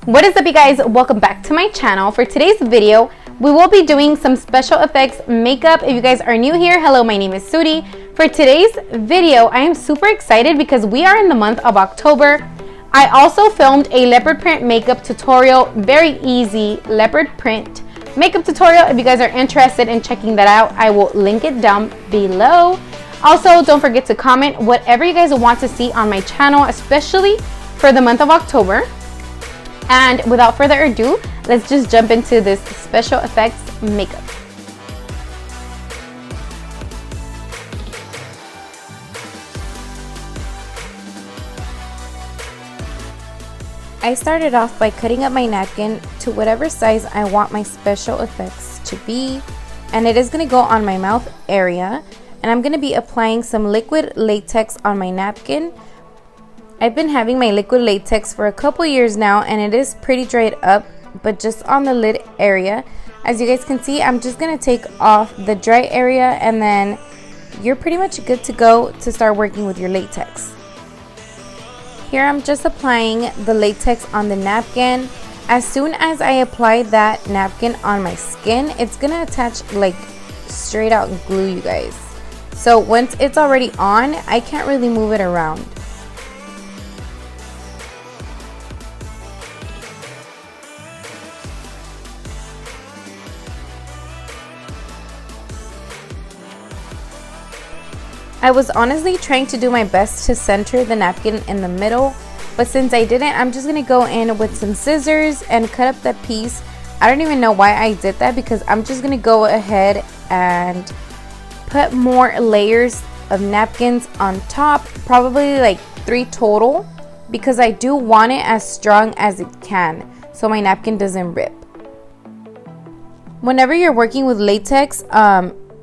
What is up, you guys? Welcome back to my channel. For today's video, we will be doing some special effects makeup. If you guys are new here, hello, my name is Sudi. For today's video, I am super excited because we are in the month of October. I also filmed a leopard print makeup tutorial, very easy leopard print makeup tutorial. If you guys are interested in checking that out, I will link it down below. Also, don't forget to comment whatever you guys want to see on my channel, especially for the month of October. And without further ado, let's just jump into this special effects makeup. I started off by cutting up my napkin to whatever size I want my special effects to be, and it is going to go on my mouth area, and I'm going to be applying some liquid latex on my napkin. I've been having my liquid latex for a couple years now, and it is pretty dried up, but just on the lid area. As you guys can see, I'm just going to take off the dry area, and then you're pretty much good to go to start working with your latex. Here I'm just applying the latex on the napkin. As soon as I apply that napkin on my skin, it's going to attach like straight out glue, you guys. So once it's already on, I can't really move it around. I was honestly trying to do my best to center the napkin in the middle, but since I didn't, I'm just going to go in with some scissors and cut up that piece. I don't even know why I did that, because I'm just going to go ahead and put more layers of napkins on top, probably like 3 total, because I do want it as strong as it can so my napkin doesn't rip. Whenever you're working with latex,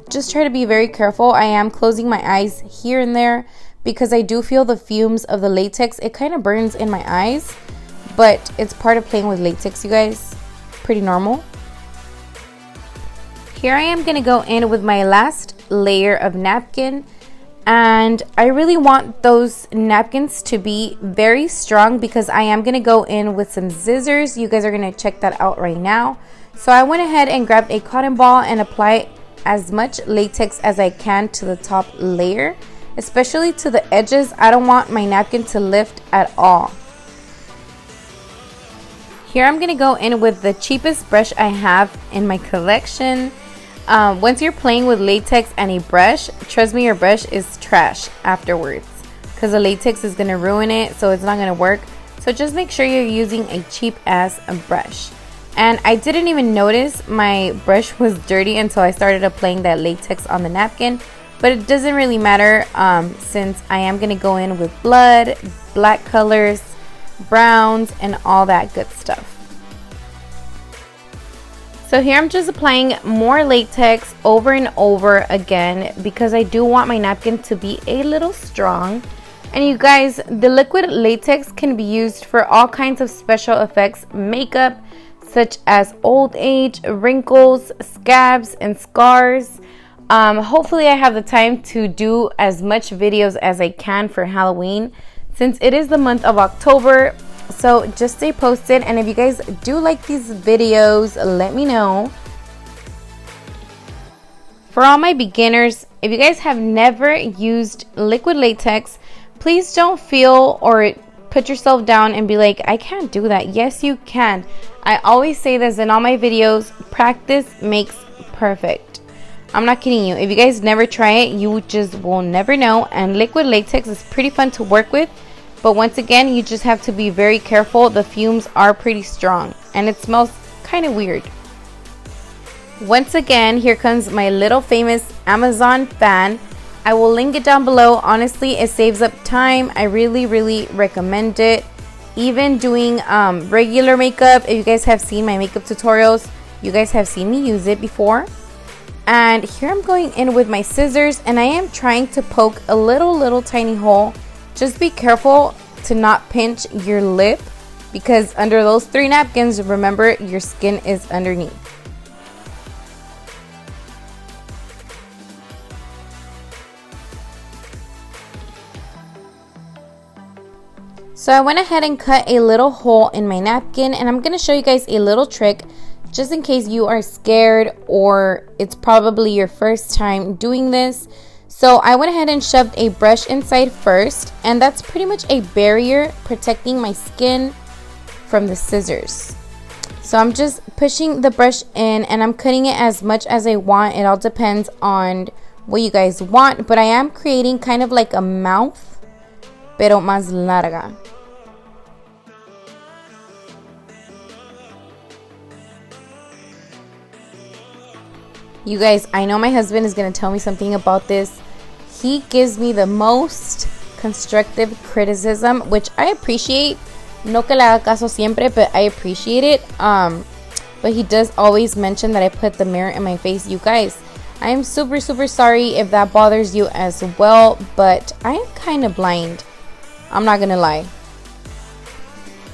just try to be very careful. I am closing my eyes here and there because I do feel the fumes of the latex. It kind of burns in my eyes, but it's part of playing with latex, you guys. Pretty normal. Here I am going to go in with my last layer of napkin, and I really want those napkins to be very strong because I am going to go in with some scissors. You guys are going to check that out right now. So I went ahead and grabbed a cotton ball and applied as much latex as I can to the top layer, especially to the edges. I don't want my napkin to lift at all. Here I'm gonna go in with the cheapest brush I have in my collection. Once you're playing with latex and a brush, trust me, your brush is trash afterwards because the latex is gonna ruin it, so it's not gonna work. So just make sure you're using a cheap ass brush. And I didn't even notice my brush was dirty until I started applying that latex on the napkin. But it doesn't really matter since I am going to go in with blood, black colors, browns, and all that good stuff. So here I'm just applying more latex over and over again because I do want my napkin to be a little strong. And you guys, the liquid latex can be used for all kinds of special effects makeup, such as old age, wrinkles, scabs, and scars. Hopefully I have the time to do as much videos as I can for Halloween, since it is the month of October. So just stay posted, and if you guys do like these videos, let me know. For all my beginners, if you guys have never used liquid latex, please don't feel or put yourself down and be like, I can't do that. Yes, you can. I always say this in all my videos, practice makes perfect. I'm not kidding you. If you guys never try it, you just will never know. And liquid latex is pretty fun to work with, but once again, you just have to be very careful. The fumes are pretty strong and it smells kind of weird. Once again, here comes my little famous Amazon fan. I will link it down below. Honestly, it saves up time. I really recommend it. Even doing regular makeup, if you guys have seen my makeup tutorials, you guys have seen me use it before. And here I'm going in with my scissors, and I am trying to poke a little tiny hole. Just be careful to not pinch your lip, because under those 3 napkins, remember, your skin is underneath. So I went ahead and cut a little hole in my napkin, and I'm going to show you guys a little trick just in case you are scared or it's probably your first time doing this. So I went ahead and shoved a brush inside first, and that's pretty much a barrier protecting my skin from the scissors. So I'm just pushing the brush in and I'm cutting it as much as I want. It all depends on what you guys want, but I am creating kind of like a mouth, pero más larga. You guys, I know my husband is going to tell me something about this. He gives me the most constructive criticism, which I appreciate. No que le haga caso siempre, but I appreciate it. But he does always mention that I put the mirror in my face. You guys, I am super sorry if that bothers you as well, but I am kind of blind. I'm not gonna lie.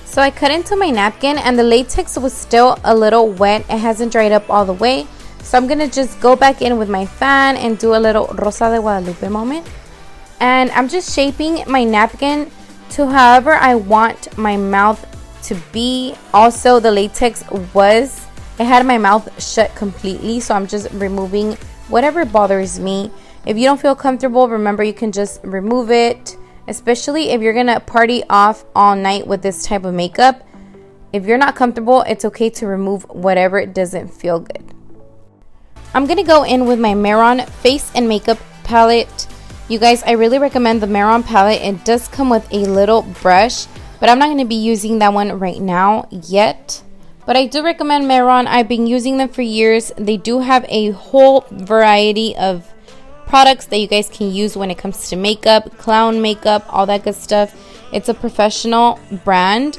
So I cut into my napkin and the latex was still a little wet. It hasn't dried up all the way. So I'm gonna just go back in with my fan and do a little Rosa de Guadalupe moment. And I'm just shaping my napkin to however I want my mouth to be. Also, the latex it had my mouth shut completely, so I'm just removing whatever bothers me. If you don't feel comfortable, remember you can just remove it, especially if you're gonna party off all night with this type of makeup. If you're not comfortable, it's okay to remove whatever doesn't feel good. I'm gonna go in with my Maron face and makeup palette. You guys, I really recommend the Maron palette. It does come with a little brush, but I'm not going to be using that one right now yet. But I do recommend Maron. I've been using them for years. They do have a whole variety of products that you guys can use when it comes to makeup, clown makeup, all that good stuff. It's a professional brand.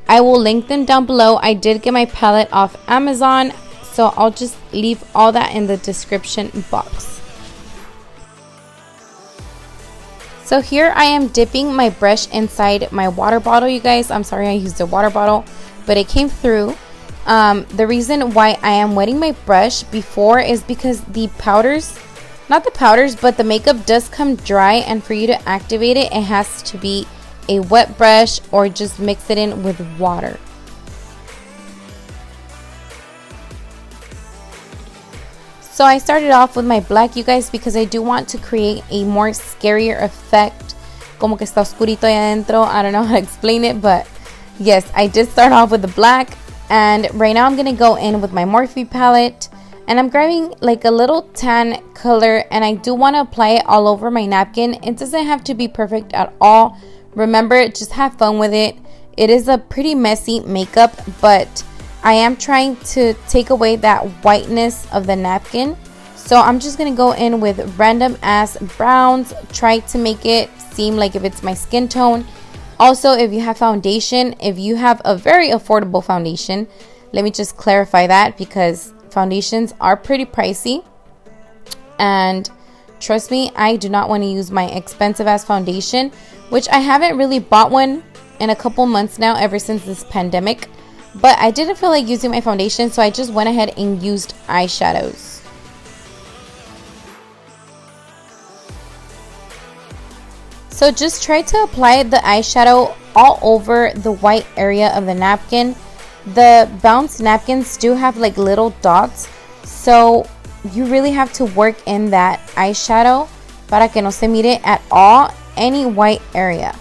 I will link them down below. I did get my palette off Amazon, so I'll just leave all that in the description box. So here I am dipping my brush inside my water bottle, you guys. I'm sorry I used a water bottle, but it came through. The reason why I am wetting my brush before is because the powders, not the powders, but the makeup does come dry, and for you to activate it, it has to be a wet brush or just mix it in with water. So I started off with my black, you guys, because I do want to create a more scarier effect. Como que está oscurito ahí adentro. I don't know how to explain it, but yes, I did start off with the black. And right now I'm going to go in with my Morphe palette. And I'm grabbing like a little tan color, and I do want to apply it all over my napkin. It doesn't have to be perfect at all. Remember, just have fun with it. It is a pretty messy makeup, but I am trying to take away that whiteness of the napkin. So I'm just going to go in with random ass browns. Try to make it seem like if it's my skin tone. Also, if you have foundation, if you have a very affordable foundation, let me just clarify that, because foundations are pretty pricey. And trust me, I do not want to use my expensive ass foundation, which I haven't really bought one in a couple months now, ever since this pandemic. But I didn't feel like using my foundation, so I just went ahead and used eyeshadows. So just try to apply the eyeshadow all over the white area of the napkin. The bounce napkins do have like little dots, so you really have to work in that eyeshadow para que no se mire at all any white area.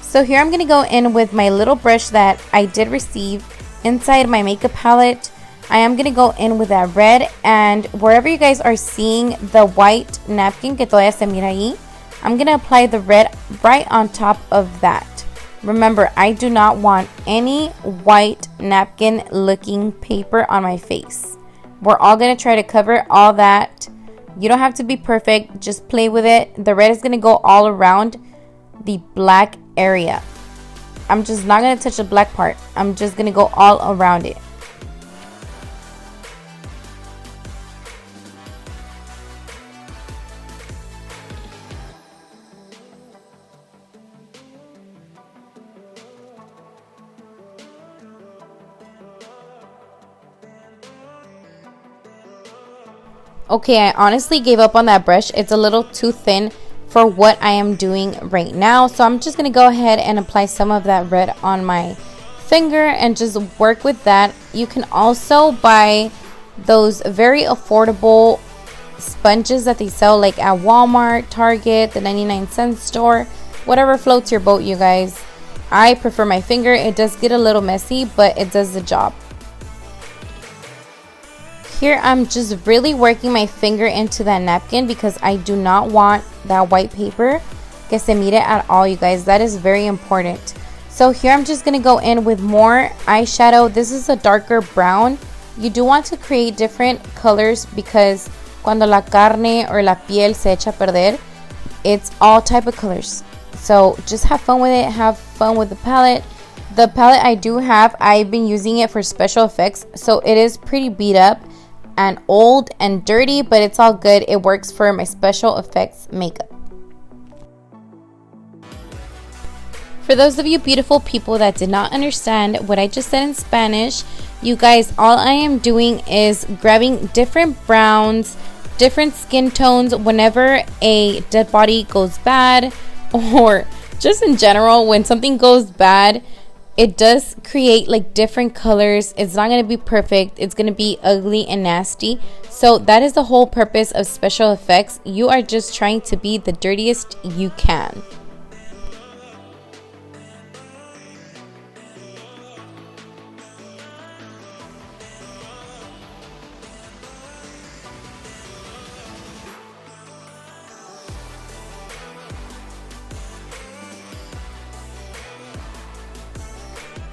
So here I'm going to go in with my little brush that I did receive inside my makeup palette. I am going to go in with that red, and wherever you guys are seeing the white napkin que todavía se mira ahí, I'm going to apply the red right on top of that. Remember, I do not want any white napkin looking paper on my face. We're all going to try to cover all that. You don't have to be perfect, just play with it. The red is going to go all around the black area. I'm just not going to touch the black part. I'm just going to go all around it. Okay, I honestly gave up on that brush. It's a little too thin for what I am doing right now. So I'm just going to go ahead and apply some of that red on my finger and just work with that. You can also buy those very affordable sponges that they sell like at Walmart, Target, the 99-cent store, whatever floats your boat, you guys. I prefer my finger. It does get a little messy, but it does the job. Here I'm just really working my finger into that napkin because I do not want that white paper que se mire at all, you guys. That is very important. So here I'm just going to go in with more eyeshadow. This is a darker brown. You do want to create different colors because cuando la carne or la piel se echa a perder, it's all type of colors. So just have fun with it. Have fun with the palette. The palette I do have, I've been using it for special effects. So it is pretty beat up and old and dirty, but it's all good. It works for my special effects makeup. For those of you beautiful people that did not understand what I just said in Spanish, you guys, all I am doing is grabbing different browns, different skin tones whenever a dead body goes bad, or just in general when something goes bad. It does create like different colors. It's not going to be perfect. It's going to be ugly and nasty. So that is the whole purpose of special effects. You are just trying to be the dirtiest you can.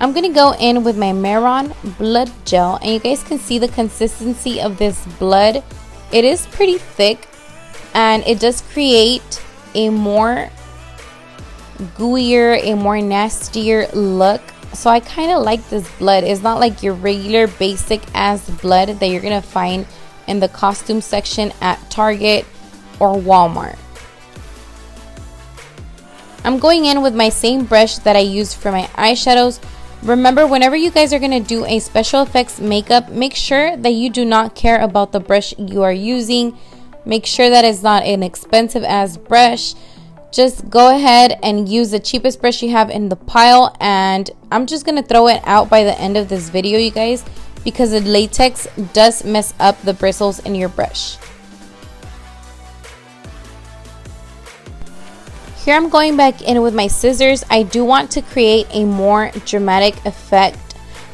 I'm going to go in with my Maron blood gel, and you guys can see the consistency of this blood. It is pretty thick and it does create a more gooier, a more nastier look. So I kind of like this blood. It's not like your regular basic ass blood that you're going to find in the costume section at Target or Walmart. I'm going in with my same brush that I used for my eyeshadows. Remember, whenever you guys are going to do a special effects makeup, make sure that you do not care about the brush you are using. Make sure that it's not an expensive ass brush. Just go ahead and use the cheapest brush you have in the pile, and I'm just going to throw it out by the end of this video, you guys, because the latex does mess up the bristles in your brush. Here I'm going back in with my scissors. I do want to create a more dramatic effect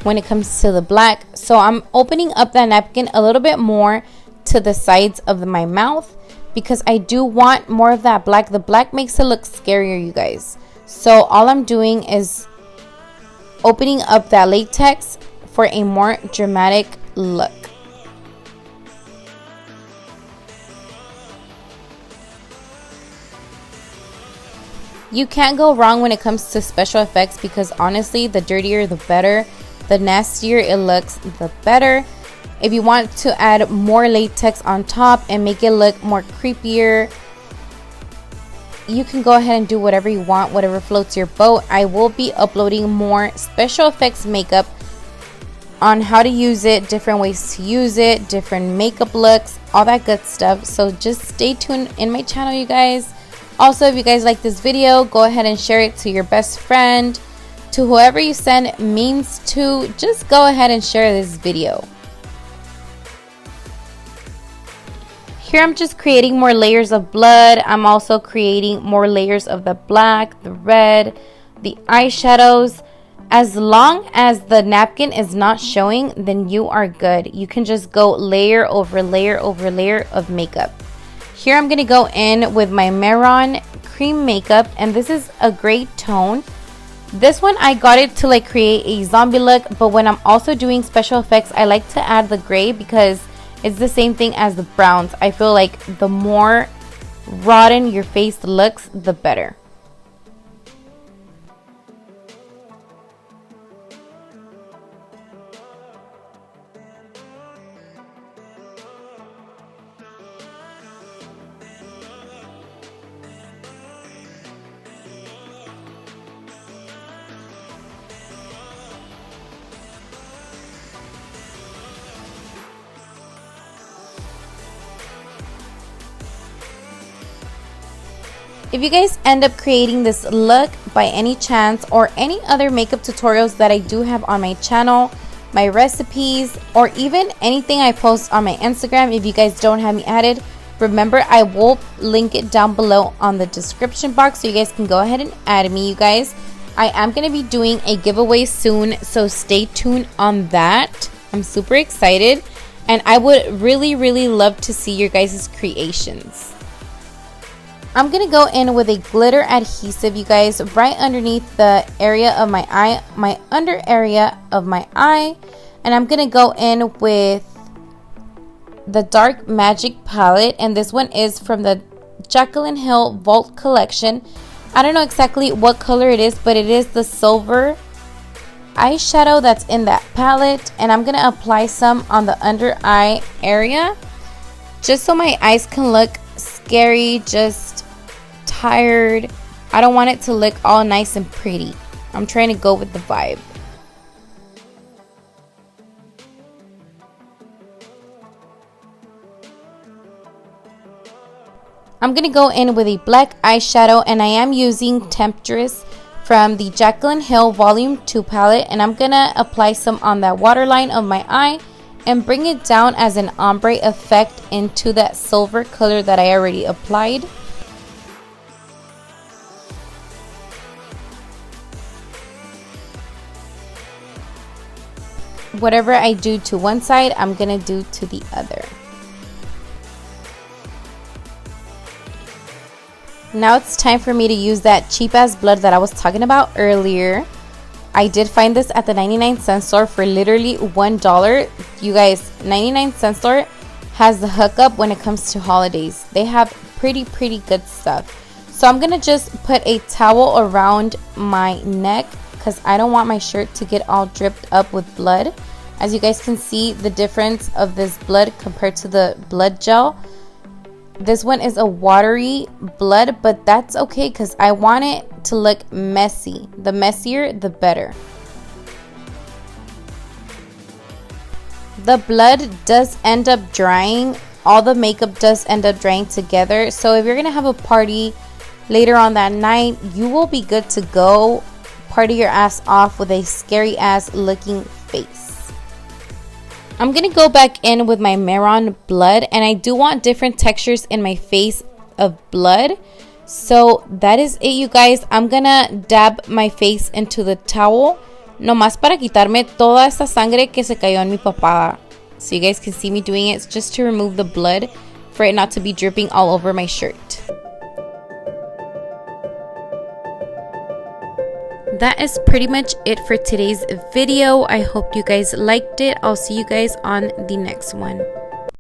when it comes to the black. So I'm opening up that napkin a little bit more to the sides of my mouth because I do want more of that black. The black makes it look scarier, you guys. So all I'm doing is opening up that latex for a more dramatic look. You can't go wrong when it comes to special effects because honestly, the dirtier the better. The nastier it looks, the better. If you want to add more latex on top and make it look more creepier, you can go ahead and do whatever you want, whatever floats your boat. I will be uploading more special effects makeup on how to use it, different ways to use it, different makeup looks, all that good stuff. So just stay tuned in my channel, you guys. Also, if you guys like this video, go ahead and share it to your best friend, to whoever you send memes to. Just go ahead and share this video. Here I'm just creating more layers of blood. I'm also creating more layers of the black, the red, the eyeshadows. As long as the napkin is not showing, then you are good. You can just go layer over layer over layer of makeup. Here I'm going to go in with my Maron cream makeup, and this is a great tone. This one I got it to like create a zombie look, but when I'm also doing special effects, I like to add the gray because it's the same thing as the browns. I feel like the more rotten your face looks, the better. If you guys end up creating this look by any chance, or any other makeup tutorials that I do have on my channel, my recipes, or even anything I post on my Instagram, if you guys don't have me added, remember I will link it down below on the description box so you guys can go ahead and add me, you guys. I am going to be doing a giveaway soon, so stay tuned on that. I'm super excited, and I would really love to see your guys' creations. I'm going to go in with a glitter adhesive, you guys, right underneath the area of my eye, my under area of my eye. And I'm going to go in with the Dark Magic palette, and this one is from the Jaclyn Hill Vault collection. I don't know exactly what color it is, but it is the silver eyeshadow that's in that palette, and I'm gonna apply some on the under eye area just so my eyes can look scary, just tired. I don't want it to look all nice and pretty. I'm trying to go with the vibe. I'm going to go in with a black eyeshadow, and I am using Temptress from the Jaclyn Hill Volume 2 palette, and I'm going to apply some on that waterline of my eye and bring it down as an ombre effect into that silver color that I already applied. Whatever I do to one side, I'm going to do to the other. Now it's time for me to use that cheap ass blood that I was talking about earlier. I did find this at the 99-cent store for literally $1. You guys, 99-cent store has the hookup when it comes to holidays. They have pretty good stuff. So I'm going to just put a towel around my neck because I don't want my shirt to get all dripped up with blood. As you guys can see the difference of this blood compared to the blood gel. This one is a watery blood, but that's okay because I want it to look messy. The messier, the better. The blood does end up drying. All the makeup does end up drying together. So if you're going to have a party later on that night, you will be good to go. Party your ass off with a scary ass looking face. I'm going to go back in with my Marron blood, and I do want different textures in my face of blood. So that is it, you guys. I'm going to dab my face into the towel, nomás para quitarme toda esta sangre que se cayó en mi papada. So you guys can see me doing it just to remove the blood for it not to be dripping all over my shirt. That is pretty much it for today's video. I hope you guys liked it. I'll see you guys on the next one.